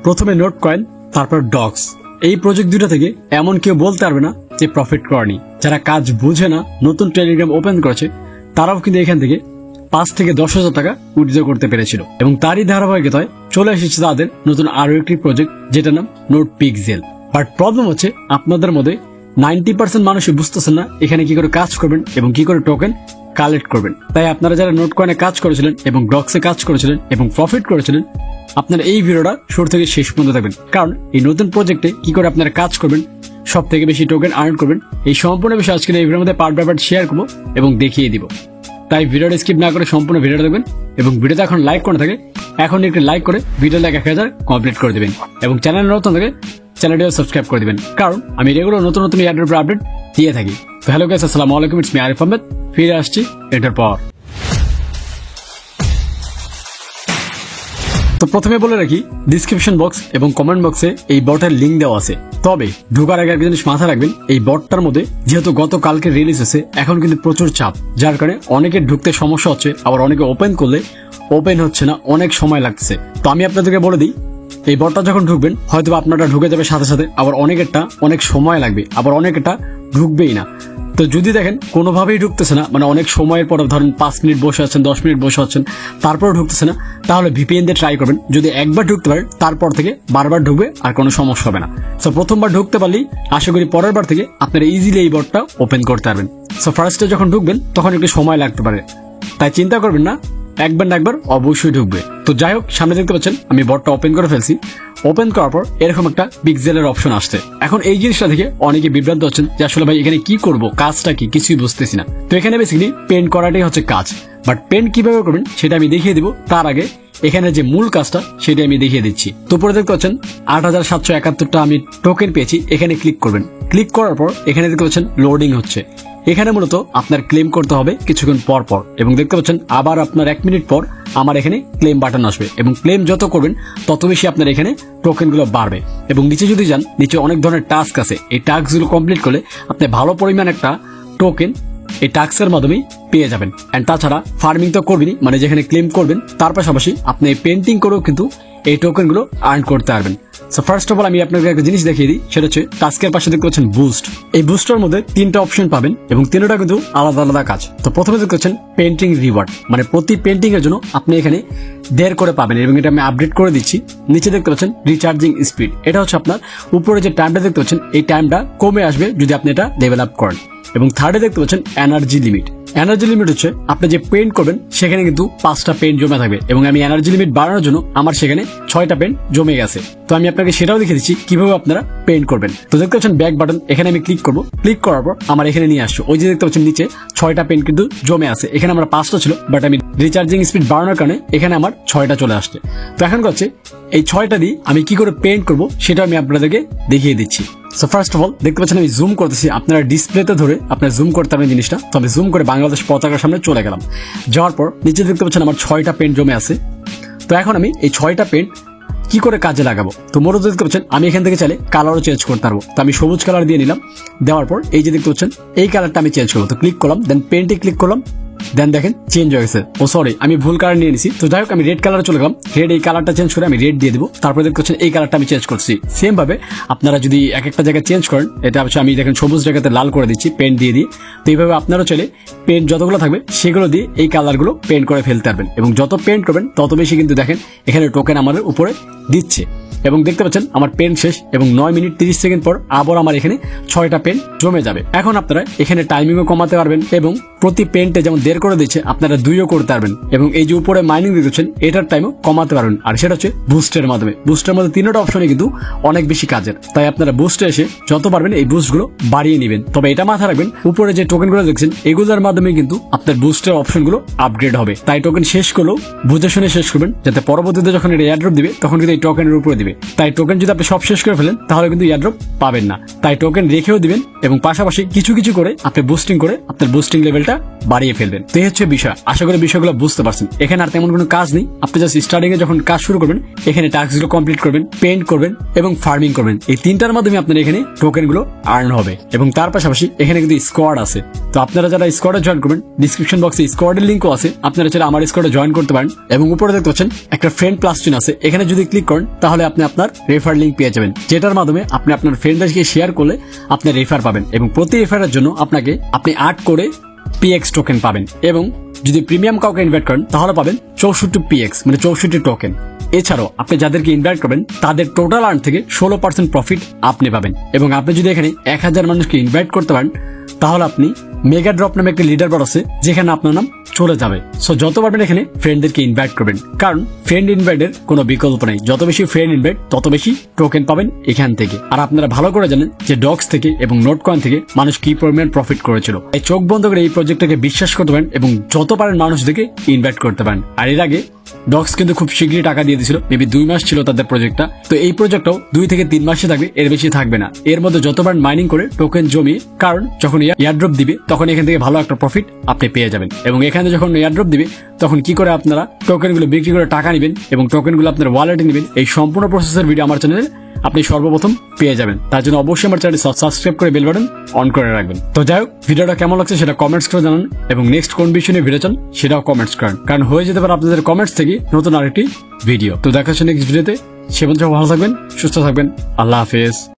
প্রথমে note coin, তারপর docs. এই প্রজেক্ট দুটো থেকে এমন কেউ বলতে পারবে না যে প্রফিট করেনি। যারা কাজ বুঝে না নতুন টেলিগ্রাম ওপেন করেছে তারাও কিন্তু এখান থেকে 5 থেকে 10,000 টাকা উইথড্র করতে পেরেছিল। এবং তারই ধারাবাহিকতায় চলে এসেছে তাদের নতুন আরো একটি প্রজেক্ট, যেটার নাম নোট পিক্সেল। বাট প্রবলেম হচ্ছে আপনাদের মধ্যে 90% মানুষই বুঝতেছেন না এখানে কি করে কাজ করবেন এবং কি করে টোকেন কালেক্ট করবেন। তাই আপনারা যারা নোট কয়েনে কাজ করেছিলেন এবং ডক্সে কাজ করেছিলেন এবং প্রফিট করেছিলেন, আপনারা এই ভিডিওটা শুরু থেকে শেষ পর্যন্ত দেখবেন। কারণ এই নতুন প্রজেক্টে কি করে আপনারা কাজ করবেন, সব থেকে বেশি টোকেন আর্ন করবেন, এই সম্পূর্ণ বিষয় আজকে এই ভিডিওর মধ্যে পার্ট বাই পার্ট শেয়ার করবো এবং দেখিয়ে দিব। তাই ভিডিওটা স্কিপ না করে সম্পূর্ণ ভিডিওটা দেখবেন। এবং ভিডিওতে এখন লাইক করে থাকে এখন একটি লাইক করে ভিডিও লাইক 1000 কমপ্লিট করে দেবেন। এবং চ্যানেল নতুন থাকে চ্যানেলটিও সাবস্ক্রাইব করে দিবেন, কারণ আমি রেগুলার নতুন নতুন এয়ারড্রপ আপডেট দিয়ে থাকি। তো হ্যালো গাইস, আসসালামু আলাইকুম, ইটস মি আরিফ আহমেদ। ফিরে আসছি এটার পর। তো প্রথমে বলে রাখি, ডিসক্রিপশন বক্স এবং কমেন্ট বক্সে এই বটের লিঙ্ক দেওয়া আছে। তবে ঢোকার আগে একটা জিনিস মাথায় রাখবেন, এই বটটার মধ্যে যেহেতু গতকালকে রিলিজ হয়েছে, এখন কিন্তু প্রচুর চাপ, যার কারণে অনেকের ঢুকতে সমস্যা হচ্ছে, আবার অনেকে ওপেন করলে ওপেন হচ্ছে না, অনেক সময় লাগছে। তো আমি আপনাদেরকে বলে দিই, এই বটটা যখন ঢুকবেন হয়তো আপনারটা ঢুকে যাবে সাথে সাথে, আবার অনেকেরটা অনেক সময় লাগবে, আবার অনেকেরটা ঢুকবেই না। তো যদি দেখেন কোনোভাবেই ঢুকতেছে না, মানে অনেক সময়ের পর ধরেন 5 মিনিট বসে আছেন, 10 মিনিট বসে আছেন, তারপরে ঢুকতেছে না, তাহলে ভিপিএন দিয়ে ট্রাই করবেন। যদি একবার ঢুকতে পারেন তারপর থেকে বারবার ঢুকবে আর কোনো সমস্যা হবে না। সো প্রথমবার ঢুকতে পারলেই আশা করি পরের বার থেকে আপনারা ইজিলি এই বটটা ওপেন করতে পারবেন। সো ফার্স্টে যখন ঢুকবেন তখন একটু সময় লাগতে পারে, তাই চিন্তা করবেন না, একবার না একবার অবশ্যই ঢুকবে। তো যাই হোক, সামনে দেখতে পাচ্ছেন আমি বটটা ওপেন করে ফেলছি। ওপেন করার পর এরকম একটা পিক্সেলের অপশন আসছে। এখন এই জিনিসটা থেকে অনেকে বিভ্রান্ত হচ্ছেন যে আসলে ভাই এখানে কি করব, কাজটা কি, কিছুই বুঝতেছি না। তো এখানে বেসিক্যালি পেন্ট করাটাই হচ্ছে কাজ, বাট পেন্ট কিভাবে করবেন সেটা আমি দেখিয়ে দিব। তার আগে এখানে যে মূল কাজটা সেটা আমি দেখিয়ে দিচ্ছি। তো পরে দেখতে পাচ্ছেন 8771টা আমি টোকেন পেয়েছি। এখানে ক্লিক করবেন। ক্লিক করার পর এখানে দেখতে পাচ্ছেন লোডিং হচ্ছে। এখানে মূলত আপনার ক্লেম করতে হবে কিছুক্ষণ পর পর, এবং দেখতে পাচ্ছেন আবার আপনার 1 মিনিট পর আমার এখানে ক্লেম বাটন আসবে, এবং ক্লেম যত করবেন তত বেশি আপনার এখানে টোকেনগুলো বাড়বে। এবং নিচে যদি যান, নিচে অনেক ধরনের টাস্ক আছে। এই টাস্কগুলো কমপ্লিট করলে আপনি ভালো পরিমাণ একটা টোকেন এই টাস্কের মাধ্যমেই পেয়ে যাবেন। এন্ড তাছাড়া ফার্মিং তো করবেনই, মানে যেখানে ক্লেম করবেন তার পাশাপাশি আপনি পেন্টিং করেও কিন্তু এই টোকেনগুলো আর্ন করতে পারবেন। সো ফার্স্ট অফ অল আমি আপনাকে একটা জিনিস দেখিয়ে দিই, সেটা হচ্ছে টাস্কের পাশে দেখতে পাচ্ছেন বুস্ট। এই বুস্টের মধ্যে 3টা অপশন পাবেন এবং 3টা কিন্তু আলাদা আলাদা কাজ। তো প্রথমে দেখতে পাচ্ছেন পেন্টিং রিওয়ার্ড, মানে প্রতি পেন্টিং এর জন্য আপনি এখানে 1.5 করে পাবেন, এবং এটা আমি আপডেট করে দিচ্ছি। নিচে দেখতে পাচ্ছেন রিচার্জিং স্পিড, এটা হচ্ছে আপনার উপরে যে টাইমটা দেখতে পাচ্ছেন এই টাইমটা কমে আসবে যদি আপনি এটা ডেভেলপ করেন। এবং থার্ডে দেখতে পাচ্ছেন এনার্জি লিমিট। এনার্জি লিমিট হচ্ছে আপনি যে পেন্ট করবেন সেখানে কিন্তু 5টা পেন্ট জমে থাকবে, এবং আমি এনার্জি লিমিট বাড়ানোর জন্য আমার সেখানে 6টা পেন্ট জমে গেছে। তো আমি আপনাকে সেটাও দেখিয়ে দিচ্ছি কিভাবে আপনারা পেন্ট করবেন। তো দেখতে পাচ্ছেন ব্যাক বাটন, এখানে আমি ক্লিক করবো। ক্লিক করার পর আমার এখানে নিয়ে আসছে, ওই যে দেখতে পাচ্ছেন নিচে 6টা পেন্ট কিন্তু জমে আছে। এখানে আমার 5টা ছিল, বাট আমি রিচার্জিং স্পিড বাড়ানোর কারণে এখানে আমার 6টা চলে আসছে। তো এখন হচ্ছে এই 6টা দিয়ে আমি কি করে পেন্ট করবো সেটা আমি আপনাদেরকে দেখিয়ে দিচ্ছি। সো ফার্স্ট অফ অল দেখতে পাচ্ছেন আমি জুম করতেছি, আপনারা ডিসপ্লেতে ধরে আপনারা জুম করতে পারবেন জিনিসটা। তো আমি জুম করে বাংলাদেশ পতাকার সামনে চলে গেলাম। যাওয়ার পর নিচে দেখতে পাচ্ছেন আমার 6টা পেন্ট জমে আছে। তো এখন আমি এই 6টা পেন্ট কি করে কাজে লাগাবো, তো মূলত দেখতে পাচ্ছেন আমি এখান থেকে চাইলে কালারও চেঞ্জ করতে পারবো। তো আমি সবুজ কালার দিয়ে নিলাম। দেওয়ার পর এই যে দেখতে পাচ্ছেন এই কালারটা আমি চেঞ্জ করবো। তো ক্লিক করলাম, দেন পেন্টে ক্লিক করলাম, দেন দেখেন চেঞ্জ হয়ে গেছে। ও সরি, আমি ভুল কালার নিয়ে নিছি। তো যাই হোক, আমি রেড কালারে চলে গেলাম। রেড এই কালারটা চেঞ্জ করে আমি রেড দিয়ে দিব। তারপরে দেখতে পাচ্ছেন এই কালারটা আমি চেঞ্জ করছি। সেম ভাবে আপনারা যদি এক একটা জায়গায় চেঞ্জ করেন, এটা হচ্ছে আমি দেখেন সবুজ জায়গাতে লাল করে দিচ্ছি পেন্ট দিয়ে দিয়ে। তো এইভাবে আপনারও চলে পেন্ট যতগুলো থাকবে সেগুলো দিয়ে এই কালারগুলো পেন্ট করে ফেলতে পারবেন, এবং যত পেন্ট করবেন তত বেশি কিন্তু দেখেন এখানে টোকেন আমাদের উপরে দিচ্ছে। এবং দেখতে পাচ্ছেন আমার পেন শেষ, এবং 9 মিনিট 30 সেকেন্ড পর আবার আমার এখানে 6টা পেন জমে যাবে। এখন আপনারা এখানে টাইমিংও কমাতে পারবেন, এবং প্রতি পেন্টে যেমন 1.5 করে দিচ্ছে আপনারা 2ও করতে পারবেন। এবং এই যে উপরে মাইনিং দিচ্ছেন এটার টাইমও কমাতে পারবেন, আর সেটা হচ্ছে বুস্টের মাধ্যমে। বুস্টের মধ্যে 3টা অপশনে কিন্তু অনেক বেশি কাজের, তাই আপনারা বুস্টে এসে যত পারবেন এই বুস্টগুলো বাড়িয়ে নেবেন। তবে এটা মাথায় রাখবেন, উপরে যে টোকেনগুলো দেখছেন এগুলোর মাধ্যমে কিন্তু আপনার বুস্টের অপশনগুলো আপগ্রেড হবে। তাই টোকেন শেষ করলেও বুঝে শুনে শেষ করবেন, যাতে পরবর্তীতে যখন এটা এয়ারড্রপ দিবে তখন কিন্তু এই টোকেনের উপরে দিবে। তাই টোকেন যদি আপনি সব শেষ করে ফেলেন তাহলে কিন্তু এয়ারড্রপ পাবেন না। তাই টোকেন রেখেও দিবেন, এবং পাশাপাশি কিছু কিছু করে আপনি বুস্টিং করে আপনার বুস্টিং লেভেলটা বাড়িয়ে ফেলবেন। তো এই হচ্ছে বিষয়। আশা করি বিষয়গুলো বুঝতে পারছেন। এখানে আর তেমন কোনো কাজ নেই। আপনি জাস্ট স্টার্টিং এ যখন কাজ শুরু করবেন এখানে টাস্কগুলো কমপ্লিট করবেন, পেন্ট করবেন এবং ফার্মিং করবেন। এই 3টার মাধ্যমে আপনার এখানে টোকেনগুলো আর্ন হবে। এবং তার পাশাপাশি এখানে কিন্তু স্কোয়াড আছে। তো আপনারা যারা স্কোয়াডে জয়েন করবেন, ডিসক্রিপশন বক্সে স্কোয়াডের লিঙ্কও আছে, আপনারা চাইলে আমার স্কোয়াডে জয়েন করতে পারেন। এবং উপরে দেখতে পাচ্ছেন একটা ফ্রেন্ড প্লাস চিহ্ন আছে, এখানে যদি ক্লিক করেন তাহলে আপনি আপনার রেফার লিঙ্ক পেয়ে যাবেন, যেটার মাধ্যমে আপনি আপনার ফ্রেন্ডদেরকে শেয়ার করলে আপনি রেফার পাবেন এবং প্রতি রেফারের জন্য আপনি 8 করে পিএক্স টোকেন পাবেন এবং যদি প্রিমিয়াম কাউকে ইনভাইট করেন তাহলে পাবেন 64 পিএক্স মানে 64 টোকেন। এছাড়াও আপনি যাদেরকে ইনভাইট করবেন তাদের টোটাল আর্ন থেকে 16% প্রফিট আপনি পাবেন এবং আপনি যদি এখানে 1000 মানুষকে ইনভাইট করতে পারেন তাহলে আপনি মেগা ড্রপ নামে একটা লিডার বোর্ড আছে যেখানে আপনার নাম চলে যাবে। সো যত পারবেন এখানে ফ্রেন্ডদেরকে ইনভাইট করবেন, কারণ ফ্রেন্ড ইনভাইটের কোনো বিকল্প নেই। যত বেশি ফ্রেন্ড ইনভাইট তত বেশি টোকেন পাবেন এখান থেকে। আর আপনারা ভালো করে জানেন যে ডক্স থেকে এবং নোট কয়েন থেকে মানুষ কি পরিমাণ প্রফিট করেছিল। এই চোখ বন্ধ করে এই প্রজেক্টটাকে বিশ্বাস করতে পারেন এবং যত পারেন মানুষদেরকে ইনভাইট করতে পারেন। আর এর আগে ডক্স কিন্তু খুব শীঘ্রই টাকা দিয়ে দিয়েছিল, মেবি 2 মাস ছিল তাদের প্রজেক্টটা। তো এই প্রজেক্টটাও 2 থেকে 3 মাসে থাকবে, এর বেশি থাকবে না। এর মধ্যে যতবার মাইনিং করে টোকেন জমিয়ে, কারণ যখন এয়ারড্রপ দিবে তখন এখান থেকে ভালো একটা প্রফিট আপনি পেয়ে যাবেন এবং এখানে যখন এয়ারড্রপ দিবে তখন কি করে আপনারা টোকেনগুলো বিক্রি করে টাকা নেবেন এবং টোকেনগুলো আপনার ওয়ালেটে নেবেন, এই সম্পূর্ণ প্রসেসের ভিডিও আমার চ্যানেলে আপনি সর্বপ্রথম পেয়ে যাবেন। তার জন্য অবশ্যই আমার চ্যানেলটি সাবস্ক্রাইব করে বেল বাটন অন করে রাখবেন। তো যাই হোক, ভিডিওটা কেমন লাগছে সেটা কমেন্টস করে জানান এবং নেক্সট কোন বিষয় নিয়ে ভিডিও চান সেটাও কমেন্টস করেন, কারণ হয়ে যেতে পারে আপনাদের কমেন্টস থেকে নতুন আরেকটি ভিডিও। তো দেখা হচ্ছে নেক্সট ভিডিওতে। সে পর্যন্ত ভালো থাকবেন, সুস্থ থাকবেন। আল্লাহ হাফেজ।